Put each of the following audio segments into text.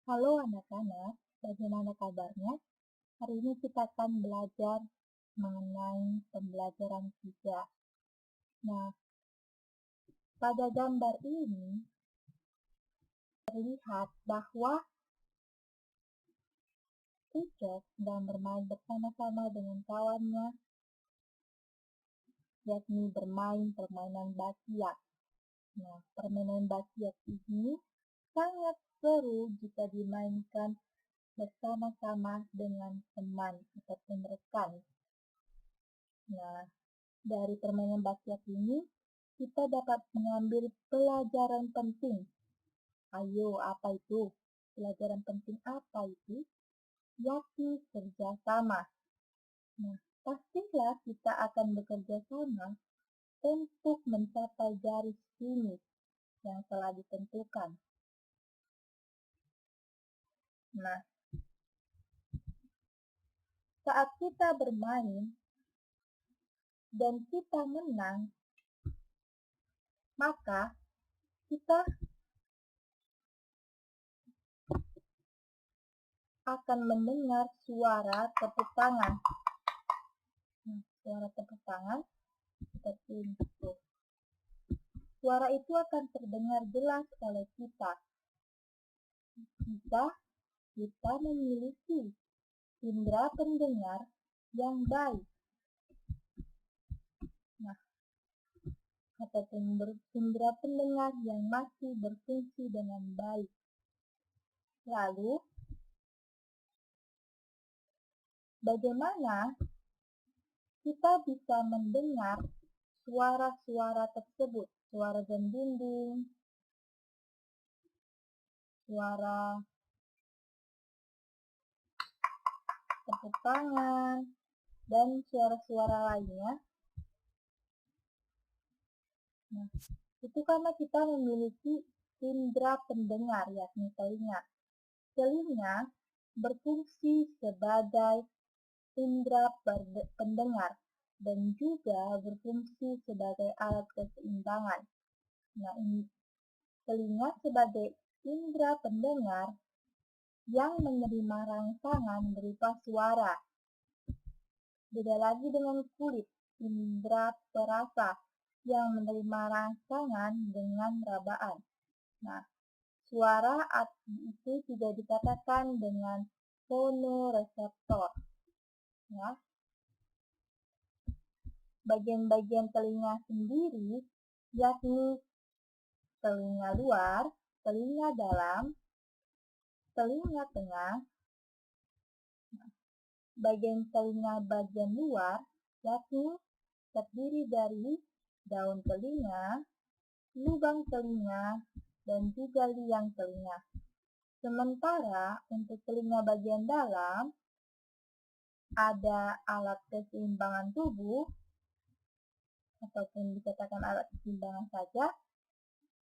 Halo anak-anak, bagaimana kabarnya? Hari ini kita akan belajar mengenai pembelajaran 3. Nah, pada gambar ini terlihat bahwa Ucok sedang bermain bersama-sama dengan kawannya, yakni bermain permainan bakiak. Nah, permainan bakiak ini sangat seru jika dimainkan bersama-sama dengan teman ataupun rekan. Nah, dari permainan bakiak ini, kita dapat mengambil pelajaran penting. Ayo, apa itu? Pelajaran penting apa itu? Yakni kerjasama. Nah, pastilah kita akan bekerja sama untuk mencapai garis finish yang telah ditentukan. Nah, saat kita bermain dan kita menang, maka kita akan mendengar suara tepuk tangan. Nah, suara tepuk tangan seperti itu. Suara itu akan terdengar jelas oleh kita jika kita memiliki indera pendengar yang baik. Nah, ataupun indera pendengar yang masih berfungsi dengan baik. Lalu, bagaimana kita bisa mendengar suara-suara tersebut? Suara jam dinding, suara tepuk tangan, dan suara-suara lainnya. Nah, itu karena kita memiliki indera pendengar, yakni telinga. Telinga berfungsi sebagai indera pendengar dan juga berfungsi sebagai alat keseimbangan. Nah, ini telinga sebagai indera pendengar yang menerima rangsangan berupa suara. Beda lagi dengan kulit, indera perasa yang menerima rangsangan dengan rabaan. Nah, suara itu juga dikatakan dengan fonoreseptor. Ya. Bagian-bagian telinga sendiri yakni telinga luar, telinga dalam, telinga tengah. Bagian telinga bagian luar yakni terdiri dari daun telinga, lubang telinga, dan juga liang telinga. Sementara untuk telinga bagian dalam ada alat keseimbangan tubuh ataupun dikatakan alat keseimbangan saja,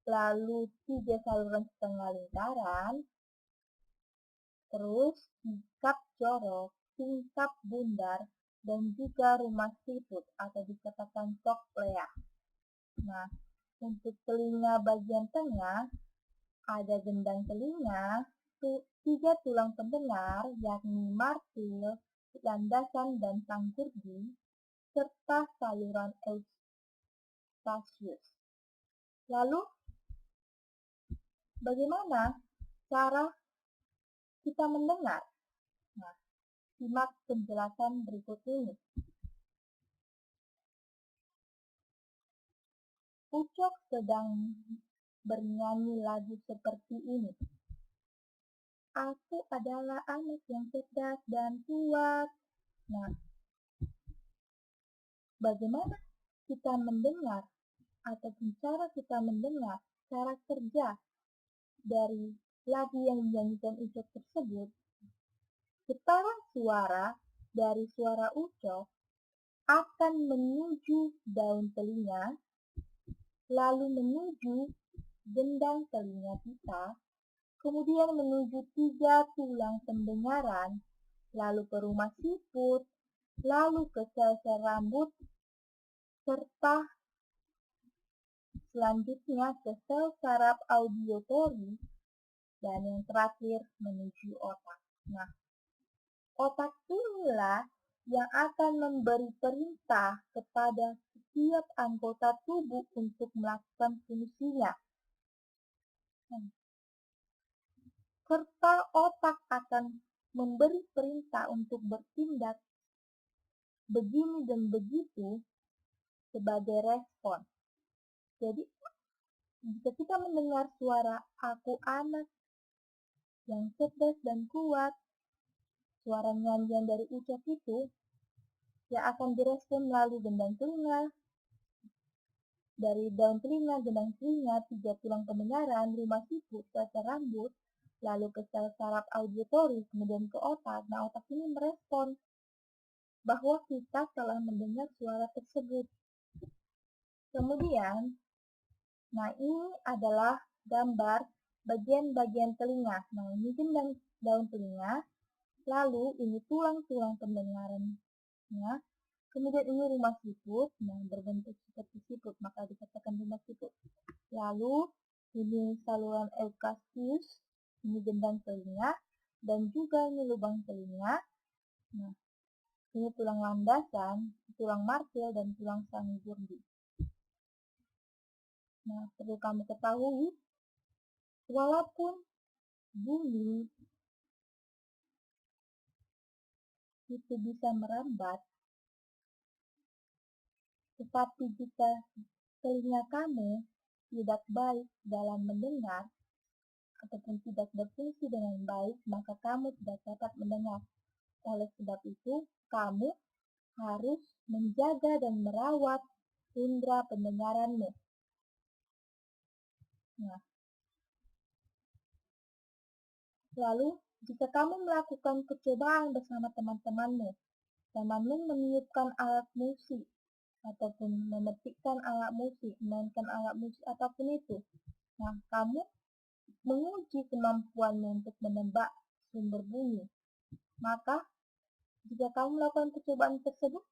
lalu 3 saluran setengah lingkaran, terus tingkap jorok, tingkap bundar, dan juga rumah siput atau dikatakan cochlea. Nah, untuk telinga bagian tengah ada gendang telinga, 3 tulang pendengar yakni martil, landasan, dan sangkurdi, serta saluran Eustachius. Lalu, bagaimana cara kita mendengar? Nah, simak penjelasan berikut ini. Ucok sedang bernyanyi lagu seperti ini. Aku adalah anak yang cerdas dan kuat. Nah, bagaimana kita mendengar ataupun cara kita mendengar, cara kerja dari lagu yang dinyanyikan Ucok tersebut? Getaran suara dari suara Ucok akan menuju daun telinga, lalu menuju gendang telinga kita, kemudian menuju 3 tulang pendengaran, lalu ke rumah siput, lalu ke sel-sel rambut, serta selanjutnya ke sel saraf auditory dan yang terakhir menuju otak. Nah, otak inilah yang akan memberi perintah kepada setiap anggota tubuh untuk melakukan fungsinya. Serta otak akan memberi perintah untuk bertindak begini dan begitu sebagai respon. Jadi, jika kita mendengar suara "aku anak yang cerdas dan kuat", suara nyanyian dari ucap itu, yang akan direspon melalui gendang telinga, dari daun telinga, gendang telinga, 3 tulang pendengaran, 5 siku, sel rambut, lalu ke sel saraf auditori, kemudian ke otak. Nah, otak ini merespon bahwa kita telah mendengar suara tersebut. Kemudian, nah ini adalah gambar bagian-bagian telinga. Nah, ini gendang daun telinga, lalu ini tulang-tulang pendengarannya, kemudian ini rumah siput, nah berbentuk seperti siput, maka dikatakan rumah siput. Lalu ini saluran eustachius, ini gendang telinga, dan juga ini lubang telinga. Nah, ini tulang landasan, tulang martil, dan tulang sanggurdi. Nah, perlu kamu ketahui, walaupun bumi itu bisa merambat, tetapi jika telinga kamu tidak baik dalam mendengar, ataupun tidak berfungsi dengan baik, maka kamu tidak dapat mendengar. Oleh sebab itu, kamu harus menjaga dan merawat indera pendengaranmu. Nah, lalu, jika kamu melakukan percobaan bersama teman-temanmu meniupkan alat musik, ataupun memetikkan alat musik, memainkan alat musik apapun itu, nah, kamu menguji kemampuanmu untuk menebak sumber bunyi. Maka, jika kamu melakukan percobaan tersebut,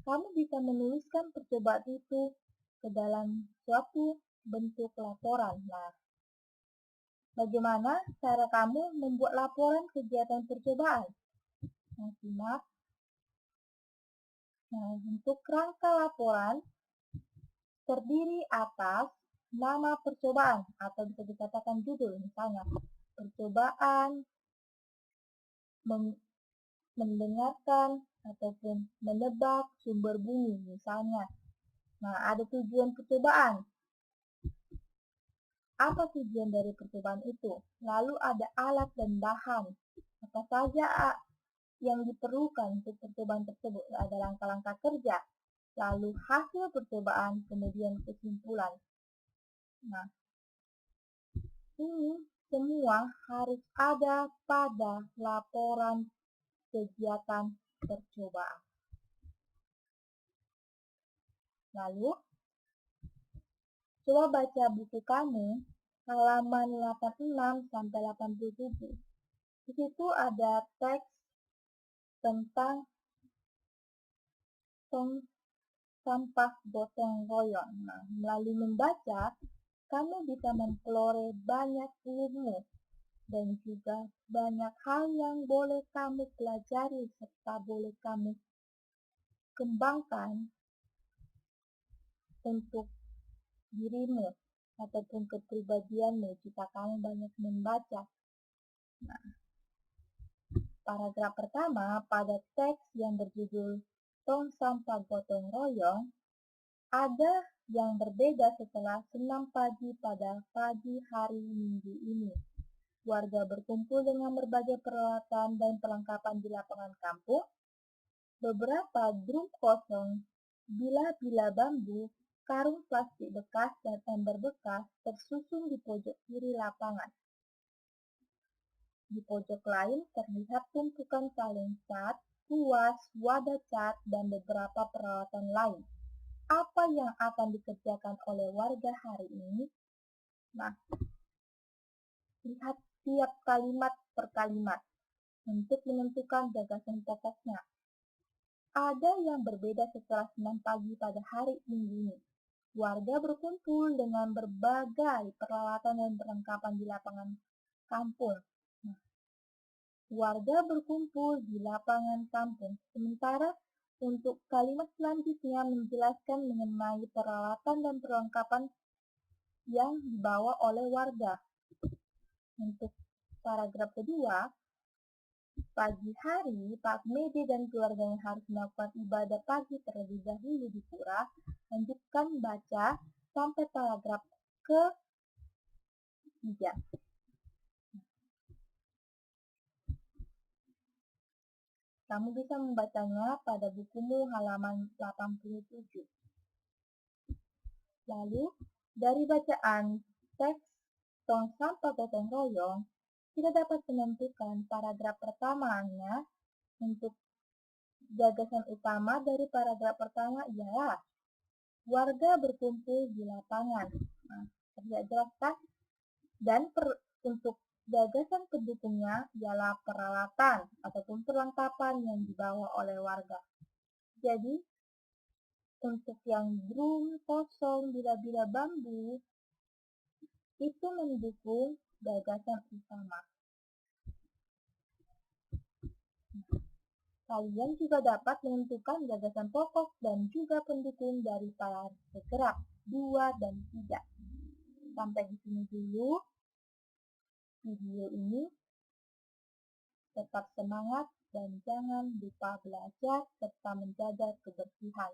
kamu bisa menuliskan percobaan itu ke dalam suatu bentuk laporan. Nah, bagaimana cara kamu membuat laporan kegiatan percobaan? Nah, simak. Nah, untuk rangka laporan terdiri atas nama percobaan atau bisa dikatakan judul, misalnya percobaan mendengarkan ataupun menebak sumber bunyi, misalnya. Nah, ada tujuan percobaan. Apa tujuan dari percobaan itu? Lalu ada alat dan bahan. Apa saja yang diperlukan untuk percobaan tersebut? Ada langkah-langkah kerja. Lalu hasil percobaan, kemudian kesimpulan. Nah, ini semua harus ada pada laporan kegiatan percobaan. Lalu, coba baca buku kamu halaman 86 sampai 87. Di situ ada teks tentang tong sampah gotong royong. Nah, melalui membaca, kamu bisa memperoleh banyak ilmu dan juga banyak hal yang boleh kamu pelajari serta boleh kamu kembangkan untuk dirimu ataupun kepribadianmu jika kamu banyak membaca. Nah, paragraf pertama pada teks yang berjudul Tong Sampah Gotong Royong, ada yang berbeda setelah senam pagi pada pagi hari Minggu ini. Warga berkumpul dengan berbagai peralatan dan perlengkapan di lapangan kampung. Beberapa drum kosong, bila-bila bambu, karung plastik bekas, dan ember bekas tersusun di pojok kiri lapangan. Di pojok lain terlihat tumpukan kaleng cat, kuas, wadah cat, dan beberapa peralatan lain. Apa yang akan dikerjakan oleh warga hari ini? Nah, lihat tiap kalimat per kalimat untuk menentukan gagasan pokoknya. Ada yang berbeda setelah senam pagi pada hari Minggu ini. Warga berkumpul dengan berbagai peralatan dan perlengkapan di lapangan kampung. Nah, warga berkumpul di lapangan kampung. Sementara untuk kalimat selanjutnya menjelaskan mengenai peralatan dan perlengkapan yang dibawa oleh warga. Untuk paragraf kedua, pagi hari, Pak Mede dan keluarganya harus melakukan ibadah pagi terlebih dahulu di pura. Lanjutkan baca sampai paragraf ke-3. Kamu bisa membacanya pada bukumu halaman 87. Lalu, dari bacaan teks tong sampah gotong royong, kita dapat menentukan paragraf pertamanya. Untuk gagasan utama dari paragraf pertama ialah warga berkumpul di lapangan. Nah, terlihat jelas kan? Dan untuk gagasan pendukungnya ialah peralatan ataupun perlengkapan yang dibawa oleh warga. Jadi, untuk yang drum, kosong, bila-bila bambu, itu mendukung gagasan utama. Kalian juga dapat menentukan gagasan pokok dan juga pendukung dari para penggerak 2 dan 3. Sampai di sini dulu video ini. Tetap semangat dan jangan lupa belajar serta menjaga kebersihan.